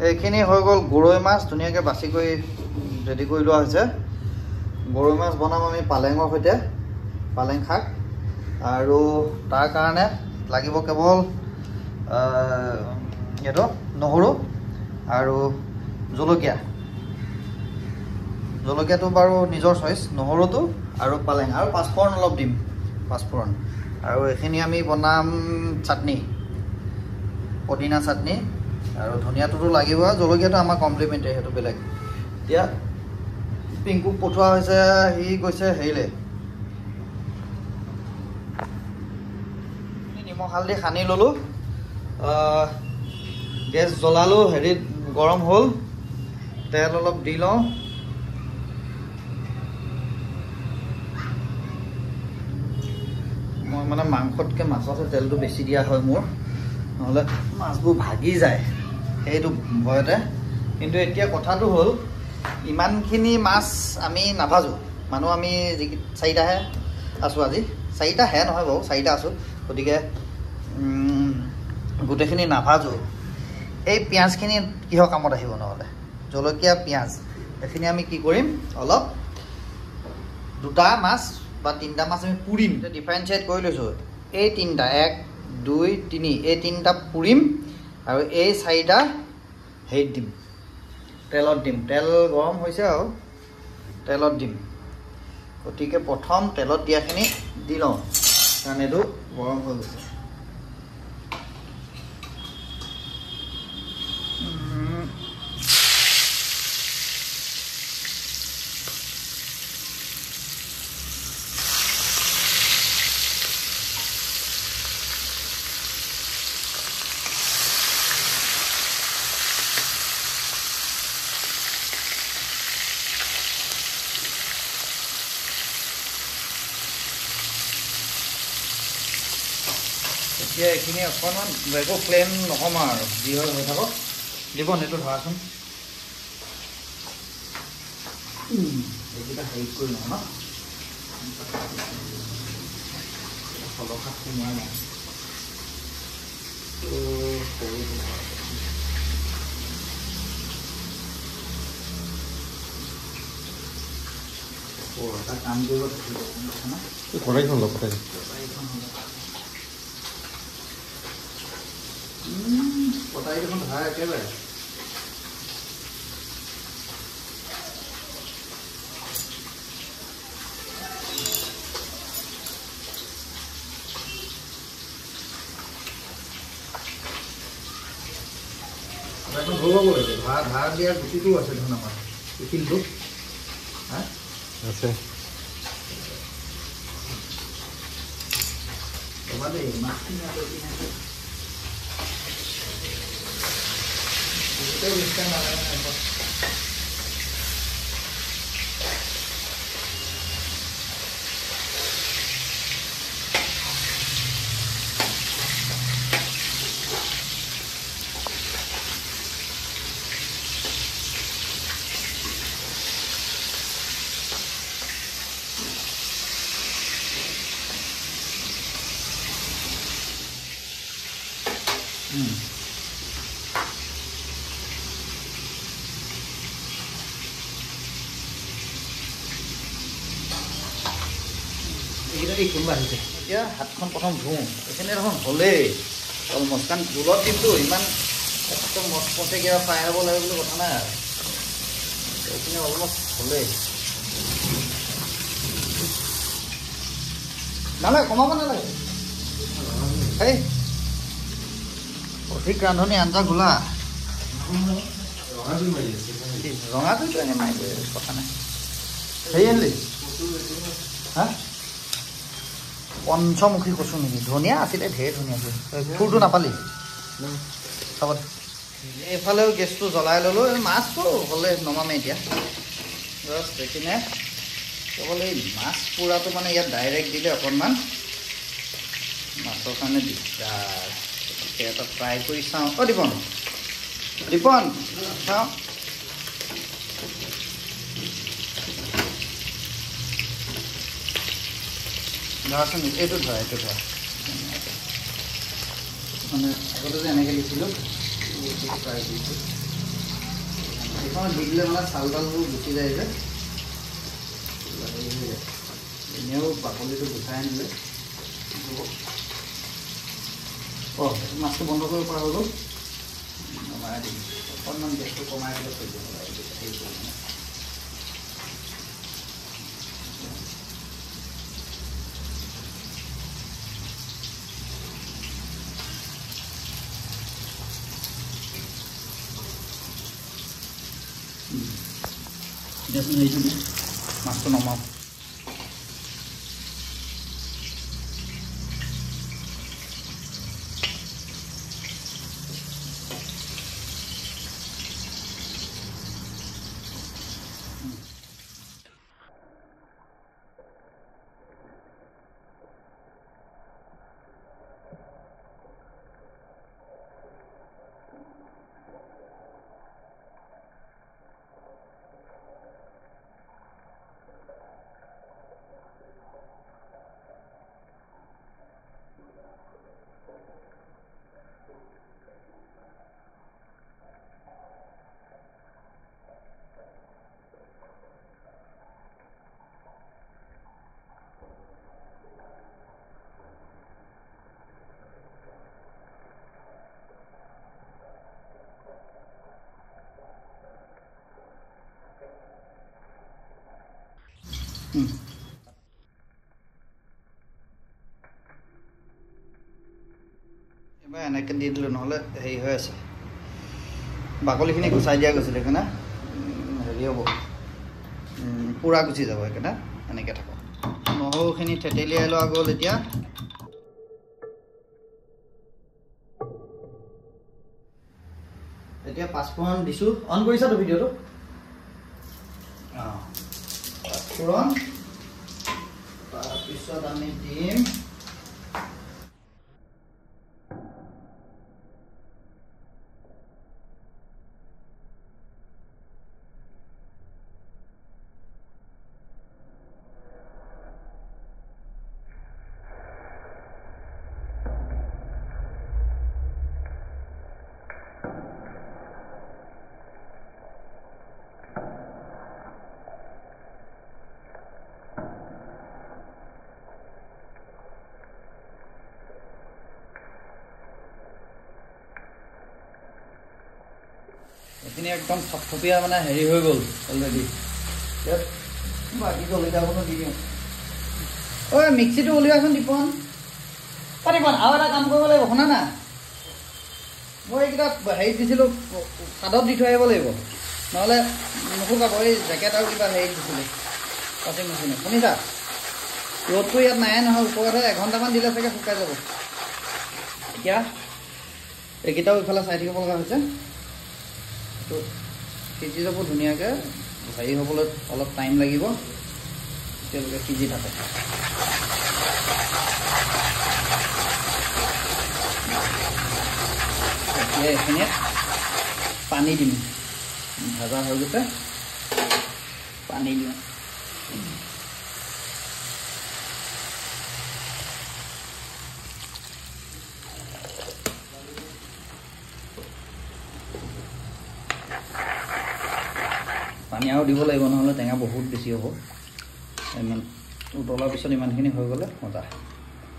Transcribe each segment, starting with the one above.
এইখিনি হৈ গ'ল গৰৈ মাছ ধুনীয়াকৈ বাছি কৰি ৰেডি কৰি লোৱা হৈছে। গৰৈ মাছ বনাম আমি পালেঙৰ সৈতে, পালেং শাক, আৰু তাৰ কাৰণে লাগিব কেৱল এইটো নহৰু আৰু জলকীয়া। জলকীয়াটো বাৰু নিজৰ চইচ, নহৰুটো আৰু পালেং আৰু পাঁচফোৰণ অলপ দিম, পাঁচফোৰণ। আৰু এইখিনি আমি বনাম চাটনি, পদিনা চাটনি, আৰু ধনিয়াটোতো লাগিব, জলকীয়াটো আমাৰ কমপ্লিমেণ্টাৰী, সেইটো বেলেগ। এতিয়া পিংকুক পঠোৱা হৈছে, সি গৈছে হেৰিলে, নিমখ হালধি সানি ল'লোঁ, গেছ জ্বলালোঁ, হেৰিত গৰম হ'ল, তেল অলপ দি লওঁ। মই মানে মাংসতকৈ মাছতহে তেলটো বেছি দিয়া হয় মোৰ, নহ'লে মাছবোৰ ভাগি যায়, সেইটো ভয়তে। কিন্তু এতিয়া কথাটো হ'ল, ইমানখিনি মাছ আমি নাভাজোঁ, মানুহ আমি চাৰিটাহে আছোঁ আজি, চাৰিটাহে নহয় বাৰু, চাৰিটা আছোঁ, গতিকে গোটেইখিনি নাভাজোঁ। এই পিঁয়াজখিনি কিহৰ কামত আহিব নহ'লে, জলকীয়া পিঁয়াজ এইখিনি আমি কি কৰিম, অলপ দুটা মাছ বা তিনিটা মাছ আমি পুৰিম, ডিফাৰেঞ্চিয়েট কৰি লৈছোঁ। এই তিনিটা, 1 2 3, এই তিনিটা পুৰিম, আৰু এই চাৰিটা হেৰিত দিম, তেলত দিম। তেল গৰম হৈছে আৰু তেলত দিম। গতিকে প্ৰথম তেলত দিয়াখিনি দি লওঁ, কাৰণ এইটো গৰম হৈ গৈছে। এতিয়া এইখিনি অকণমান একো ফ্লেম নকমা আৰু, যি হয় হৈ থাকক। দিব এইটো ধৰাচোন, এইকেইটা হেৰি কৰি লওঁ ন, সলসাত সোমোৱাই লওঁ। এটা কাম কৰিব কড়াইখন লগ কড়াইখন কটাৰী দেখোন ধৰা একেবাৰে। এখন ধৰিব গৈছে, ধাৰ দিয়াৰ গুটিটোও আছে দেখোন আমাৰ শিলটো। হা আছে দেই, মাছখিনি আছে গোটেই বিশ্বাস নালাগে। কোনোবা আহিছে, এতিয়া হাতখন প্ৰথম ধুওঁ। এইখিনি দেখোন হ'লেই অলমষ্ট, কাৰণ জোলত কিন্তু ইমান একদম মচমচে কিবা ফ্ৰাই হ'ব লাগে বুলি কথা নাই আৰু, এইখিনি অলমষ্ট হ'লেই। নালাগে, কমাব নালাগে, এই অধিক ৰান্ধনি আঞ্জা গোলা। ৰঙাটোতো এনেই মাৰি কথা নাই। হেৰি আনিলি হা, পঞ্চমুখী কচু নেকি? ধনিয়া আছিলে, ঢেৰ ধনিয়া আছিলে, ফুলটো নাপালি? চাব দে। এইফালেও গেছটো জ্বলাই ল'লোঁ। মাছটো হ'লে নমামেই এতিয়া, জাষ্ট এইখিনিয়ে কেৱল এই মাছ পোৰাটো মানে ইয়াত ডাইৰেক্ট দিলে অকণমান মাছৰ কাৰণে দিগদাৰ। গতিকে এটা ট্ৰাই কৰি চাওঁ। অঁ দীপন, দীপন চাওঁ, ধৰাচোন, এইটো ধৰা, এইটো ধৰা, মানে আগতে যে এনেকৈ দিছিলোঁ ট্ৰাই কৰিছোঁ। এইখন দি দিলে মানে চাউল তাউলবোৰ গুচি যায় যে এনেও বাকলিটো গুচাই আনিলে মাছটো বন্ধ কৰিব পৰা হৈ গ'ল নমাই দিম অকণমান গেছটো কমাই দিলে থৈ দিব লাগে Just need to master normal. এবাৰ এনেকৈ দি দিলোঁ নহ'লে হেৰি হৈ আছে বাকলিখিনি গুচাই দিয়া গৈছিলে সেইকাৰণে হেৰি হ'ব পূৰা গুচি যাব সেইকাৰণে এনেকৈ থাকক নহৰুখিনি থেতেলিয়াই লোৱা গ'ল এতিয়া পাঁচফোৰণ দিছোঁ অন কৰিছাতো ভিডিঅ'টো অঁ পাঁচফোৰণ তাৰপিছত আমি দিম এইখিনি একদম থপথপীয়া মানে হেৰি হৈ গ'ল অলৰেডি বাকী জলকীয়াখনো দি দিওঁ ঐ মিক্সিটো উলিওৱাচোন দীপন দীপন আৰু এটা কাম কৰিব লাগিব শুনা না মই এইকেইটা হেৰিত দিছিলোঁ চাদত দি থৈ আহিব লাগিব নহ'লে নুশুকাব এই জেকেট আৰু কিবা হেৰিত দিছিলোঁ ৱাশ্বিং মেচিনত শুনিছা ৰ'দটো ইয়াত নাই নহয় ওপৰতহে এঘণ্টামান দিলে চাগে শুকাই যাব এতিয়া এইকেইটাও ইফালে চাই থাকিব লগা হৈছে সিজি যাব ধুনীয়াকৈ হেৰি হ'বলৈ অলপ টাইম লাগিব তেওঁলোকে সিজি থাকে এতিয়া এইখিনিত পানী দিম ভাজা হৈ গৈছে পানী দিওঁ পানী আৰু দিব লাগিব নহ'লে টেঙা বহুত বেছি হ'ব ইমান উতলাৰ পিছত ইমানখিনি হৈ গ'লে মজা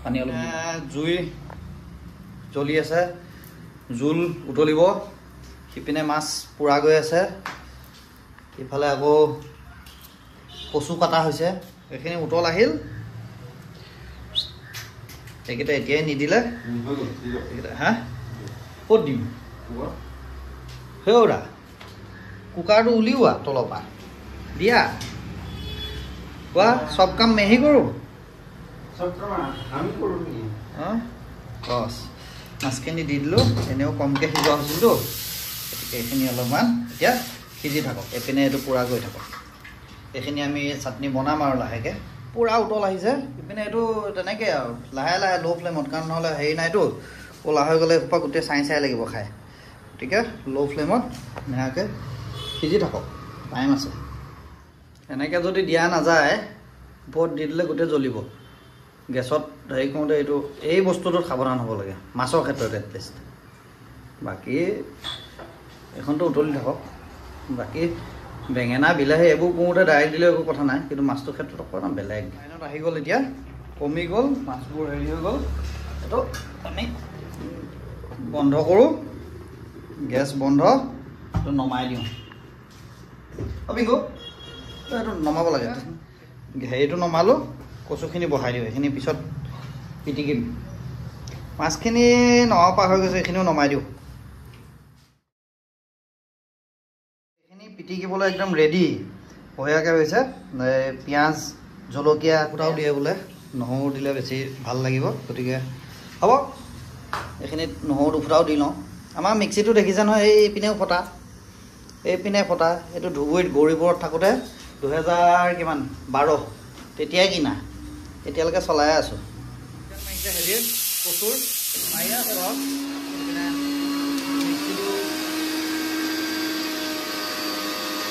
পানী অলপ জুই জ্বলি আছে জোল উতলিব সিপিনে মাছ পোৰা গৈ আছে ইফালে আকৌ কচু কাটা হৈছে এইখিনি উতল আহিল এইকেইটা এতিয়াই নিদিলে হা ক'ত দিম হেৰা কুকাৰটো উলিওৱা তলৰ পৰা দিয়া কোৱা চব কাম মেহি কৰোঁ বছ মাছখিনি দি দিলোঁ এনেও কমকৈ সিজোৱা হৈছিলতো গতিকে এইখিনি অলপমান এতিয়া সিজি থাকক এইপিনে এইটো পূৰা গৈ থাকক এইখিনি আমি চাটনি বনাম আৰু লাহেকৈ পূৰা উতল আহিছে ইপিনে এইটো তেনেকৈ আৰু লাহে লাহে ল' ফ্লেমত কাৰণ নহ'লে হেৰি নাইতো ক'লা হৈ গ'লে এসোপা গোটেই চাই লাগিব খাই গতিকে ল' ফ্লেমত ধুনীয়াকৈ সিজি থাকক টাইম আছে এনেকৈ যদি দিয়া নাযায় ওপৰত দি দিলে গোটেই জ্বলিব গেছত হেৰি কৰোঁতে এইটো এই বস্তুটোত সাৱধান হ'ব লাগে মাছৰ ক্ষেত্ৰত এটলিষ্ট বাকী এইখনটো উতলি থাকক বাকী বেঙেনা বিলাহী এইবোৰ কৰোঁতে ডাইৰেক্ট দিলে একো কথা নাই, কিন্তু মাছটোৰ ক্ষেত্ৰত অকণমান বেলেগ। লাইনত আহি গ'ল, এতিয়া কমি গ'ল, মাছবোৰ হেৰি হৈ গ'ল। এইটো আমি বন্ধ কৰোঁ, গেছ বন্ধ, এইটো নমাই দিওঁ। পিংকু এইটো নমাব লাগে, হেৰিটো নমালোঁ, কচুখিনি বহাই দিওঁ, এইখিনি পিছত পিটিকিম। মাছখিনি নমাব পৰা হৈ গৈছে, এইখিনিও নমাই দিওঁ। এইখিনি পিটিকিবলৈ একদম ৰেডি বঢ়িয়াকৈ হৈছে। পিঁয়াজ জলকীয়া গোটাও দিয়ে বোলে, নহৰু দিলে বেছি ভাল লাগিব, গতিকে হ'ব এইখিনিত নহৰু দুফুটাও দি লওঁ। আমাৰ মিক্সিটো দেখিছে নহয়, এইপিনেও ফটা এইপিনে ফটা। এইটো ধুবুৰীত গৌৰীপুৰত থাকোঁতে 2012 তেতিয়াই কিনা, এতিয়ালৈকে চলাই আছোঁ। হেৰি কচুৰ মাৰি আছে বাৰু, মিক্সিটো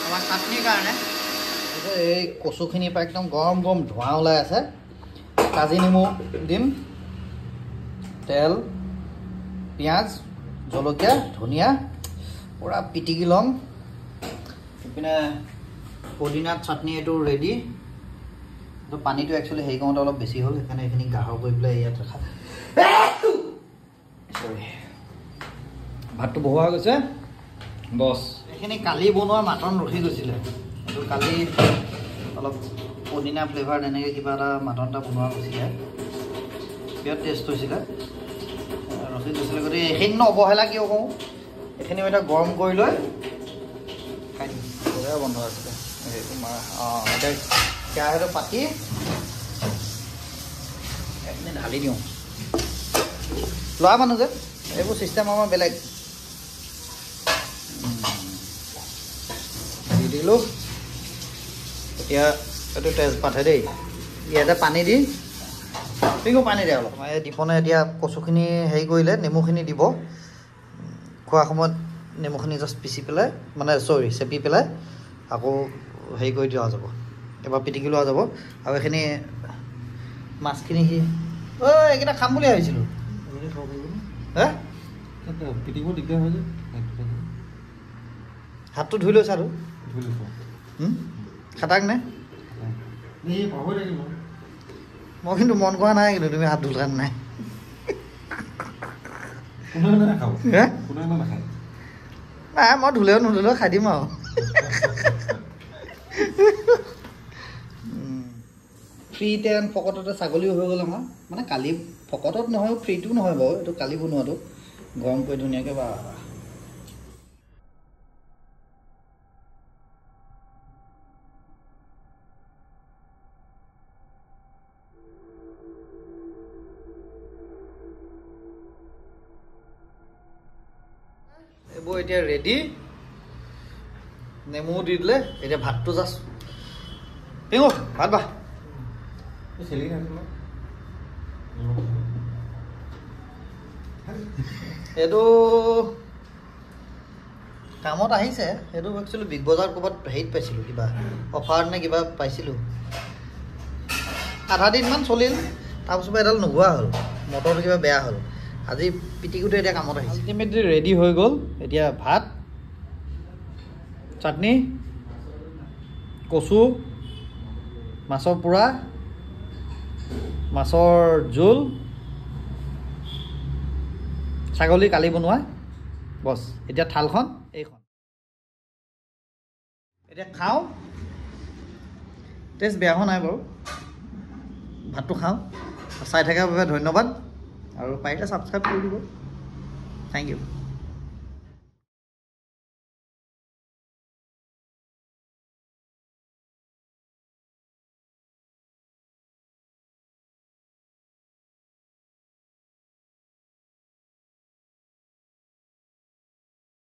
আমাৰ চাটনিৰ কাৰণে। এই কচুখিনিৰ পৰা একদম গৰম গৰম ধোঁৱা ওলাই আছে। কাজি নেমু দিম, তেল, পিঁয়াজ, জলকীয়া, ধনিয়া পূৰা পিটিকি ল'ম। ইপিনে পদিনাত চাটনি এইটো ৰেডি। তো পানীটো একচুৱেলি হেৰি কৰোঁতে অলপ বেছি হ'ল, সেইকাৰণে এইখিনি গাঢ় কৰি পেলাই ইয়াত ৰখা। চৰি, ভাতটো বহোৱা গৈছে বছ। এইখিনি কালি বনোৱা মাটন ৰখি গৈছিলে, এইটো কালি অলপ পদিনা ফ্লেভাৰ তেনেকৈ কিবা এটা মাটন এটা বনোৱা গৈছিলে, বিৰাট টেষ্ট হৈছিলে, ৰখি গৈছিলে। গতিকে এইখিনি অৱহেলা কিয় কওঁ, এইখিনি এতিয়া গৰম কৰি লৈ খাই দিম। বন্ধ আছিলে তোমাৰ এতিয়া কেৰাহীটো পাতি এইখিনি ঢালি দিওঁ। ল'ৰা মানুহ যে এইবোৰ ছিষ্টেম আমাৰ বেলেগ। দি দিলোঁ। এতিয়া এইটো তেজপাতহে দেই, ইয়াতে পানী দি পিংকু পানী দিয়ে অলপ। এই দীপনে এতিয়া কচুখিনি হেৰি কৰিলে, নেমুখিনি দিব। খোৱাৰ সময়ত নেমুখিনি জাষ্ট পিচি পেলাই, মানে চৰি চেপি পেলাই আকৌ হেৰি কৰি দিয়া যাব, এবাৰ পিটিকি লোৱা যাব। আৰু এইখিনি মাছখিনি এইকেইটা খাম বুলি ভাবিছিলোঁ। হে পিটিকিব দিগদাৰ হয় যে, হাতটো ধুই লৈছা আৰু খাটাক নে? মই কিন্তু মন কৰা নাই, কিন্তু তুমি হাত ধুলা নাই। নাই মই ধুলেও নুধুলেও খাই দিম আৰু। ফ্ৰীতে ফকততে ছাগলীও হৈ গ'ল আমাৰ, মানে কালি ফকতত নহয়, ফ্ৰীটো নহয় বাৰু, এইটো কালি বনোৱাটো গৰম কৰি ধুনীয়াকৈ। বা এইবোৰ এতিয়া ৰেডি, নেমু দি দিলে। এতিয়া ভাতটো জাষ্ট পিঙো ভাত বা এইটো কামত আহিছে। সেইটো একচুৱেলি বিগ বজাৰত ক'ৰবাত হেৰিত পাইছিলোঁ, কিবা অফাৰত নে কিবা পাইছিলোঁ। আধা দিনমান চলিল, তাৰপিছত এডাল নোহোৱা হ'ল, মটৰটো কিবা বেয়া হ'ল। আজি পিটিকুটো এতিয়া কামত আহিছে। আল্টিমেটলি ৰেডি হৈ গ'ল। এতিয়া ভাত, চাটনি, কচু, মাছৰ পোৰা, মাছৰ জোল, ছাগলী কালি বনোৱা, বছ। এতিয়া থালখন এইখন, এতিয়া খাওঁ। টেষ্ট বেয়া হোৱা নাই বাৰু, ভাতটো খাওঁ। চাই থকাৰ বাবে ধন্যবাদ, আৰু পাৰিলে ছাবস্ক্ৰাইব কৰি দিব। Thank U.